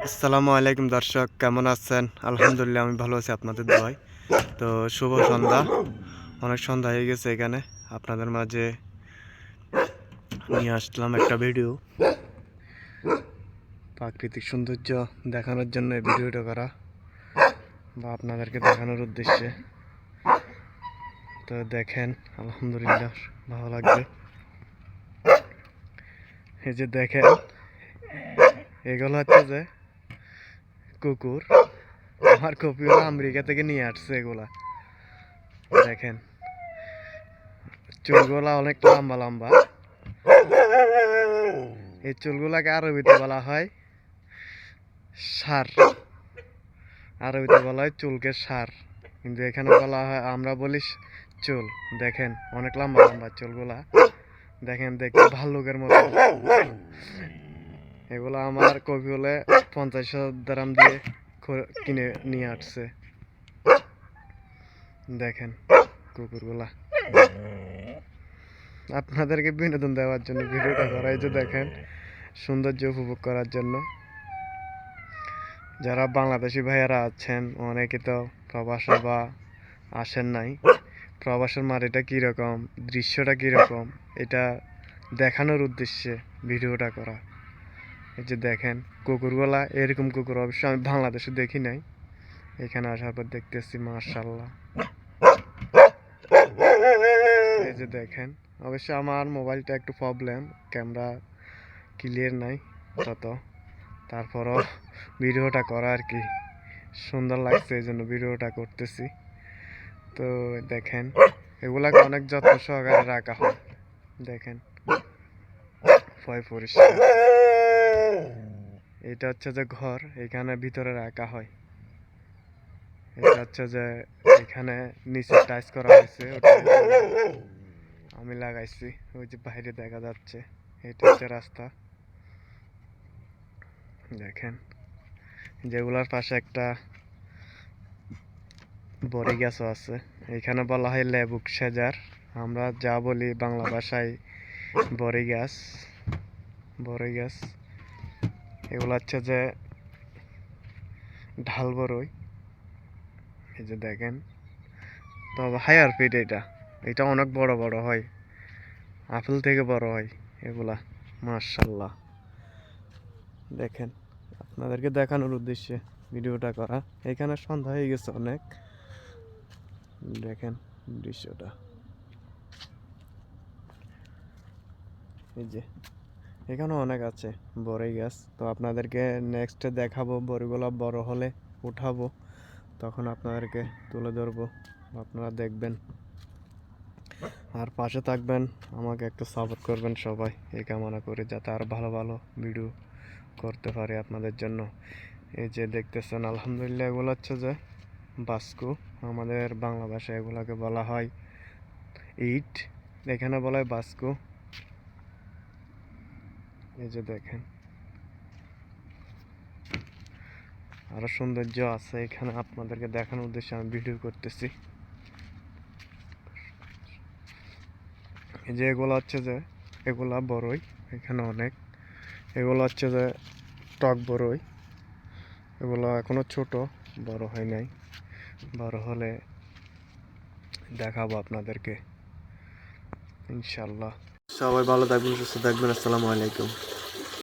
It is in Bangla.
আসসালামু আলাইকুম দর্শক, কেমন আছেন? আলহামদুলিল্লাহ আমি ভালো আছি আপনাদের দোয়ায়। তো শুভ সন্ধ্যা, অনেক সন্ধ্যা হয়ে গেছে। এখানে আপনাদের মাঝে নিয়ে আসলাম একটা ভিডিও, প্রাকৃতিক সৌন্দর্য দেখানোর জন্য এই ভিডিওটা করা, বা আপনাদেরকে দেখানোর উদ্দেশ্যে। তো দেখেন, আলহামদুলিল্লাহ ভালো লাগবে। এই যে দেখেন, এগুলো হচ্ছে যে কুকুর। আমার কপিগুলো আমেরিকা থেকে নিয়ে আসছে। এগুলা দেখেন, চুলগুলা অনেক লম্বা লম্বা। এই চুলগুলাকে আরবিতে বলা হয় ষাঁড়। আরবিতে বলা হয় চুলকে ষাঁড়, কিন্তু এখানে বলা হয়, আমরা বলি চুল। দেখেন অনেক লম্বা লম্বা চুলগুলা। দেখেন, দেখতে ভাল্লুকের মতো। এগুলো আমার কপি হলে 50,000 দারাম দিয়ে কিনে নিয়ে আসছে। দেখেন কুকুরগুলা, আপনাদেরকে বিনোদন দেওয়ার জন্য ভিডিওটা করা। এই যে দেখেন, সৌন্দর্য উপভোগ করার জন্য। যারা বাংলাদেশি ভাইয়ারা আছেন, অনেকে তো প্রবাসে বা আসেন নাই, প্রবাসের মাটিটা কীরকম, দৃশ্যটা কীরকম, এটা দেখানোর উদ্দেশ্যে ভিডিওটা করা। এই যে দেখেন কুকুরগুলা, এরকম কুকুর অবশ্য আমি বাংলাদেশে দেখি নাই, এখানে আসার পর দেখতেছি। মাশাআল্লাহ, এই যে দেখেন। অবশ্য আমার মোবাইলটা একটু প্রবলেম, ক্যামেরা ক্লিয়ার নাই তত, তারপরও ভিডিওটা করা আর কি সুন্দর লাগছে, এই জন্য ভিডিওটা করতেছি। তো দেখেন, এগুলাকে অনেক যত্ন সহকারে রাখা হয়। দেখেন পরিষ্কার। এটা হচ্ছে যে ঘর, এখানে ভিতরে রাখা হয়। এটা হচ্ছে যে এখানে নিচে টাইস করা হয়েছে, ওটা আমি লাগাইছি। ওই যে বাইরে দেখা যাচ্ছে, এটা হচ্ছে রাস্তা। দেখেন, যেগুলার পাশে একটা বড়ি গাছও আছে। এখানে বলা হয় লেবুক সেজার, আমরা যা বলি বাংলা ভাষায় বড়ি গাছ। বড়ই গাছ এগুলো হচ্ছে যে ঢাল বড়ই। এই যে দেখেন, তবে হায়ার ফিট। এটা অনেক বড় বড় হয়, আপেল থেকে বড় হয় এগুলা। মাশাআল্লাহ, দেখেন আপনাদেরকে দেখানোর উদ্দেশ্যে ভিডিওটা করা। এখানে সন্ধ্যা হয়ে গেছে অনেক। দেখেন দৃশ্যটা, এই যে এখানে অনেক আছে বড়ই গাছ। তো আপনাদেরকে নেক্সটে দেখাবো, বড়িগুলো বড় হলে উঠাবো, তখন আপনাদেরকে তুলে ধরবো, আপনারা দেখবেন। আর পাশে থাকবেন, আমাকে একটু সাপোর্ট করবেন সবাই, এই কামনা করে, যাতে আর ভালো ভালো ভিডিও করতে পারি আপনাদের জন্য। এই যে দেখতেছেন, আলহামদুলিল্লাহ এগুলো হচ্ছে যে বাস্কু। আমাদের বাংলা ভাষায় এগুলাকে বলা হয় ইট, এখানে বলা হয় বাস্কু। এই যে দেখেন, আরো সৌন্দর্য আছে এখানে, আপনাদেরকে দেখানোর উদ্দেশ্যে আমি ভিডিও করতেছি। এই যে এগুলো হচ্ছে যে, এগুলা বড়ই, এখানে অনেক। এগুলো হচ্ছে যে টক বড়ই, এগুলো এখনো ছোট, বড় হয় নাই। বড় হলে দেখাবো আপনাদেরকে ইনশাল্লাহ। সবাই ভালো থাকবেন, সুস্থ থাকবেন। আসসালামু আলাইকুম।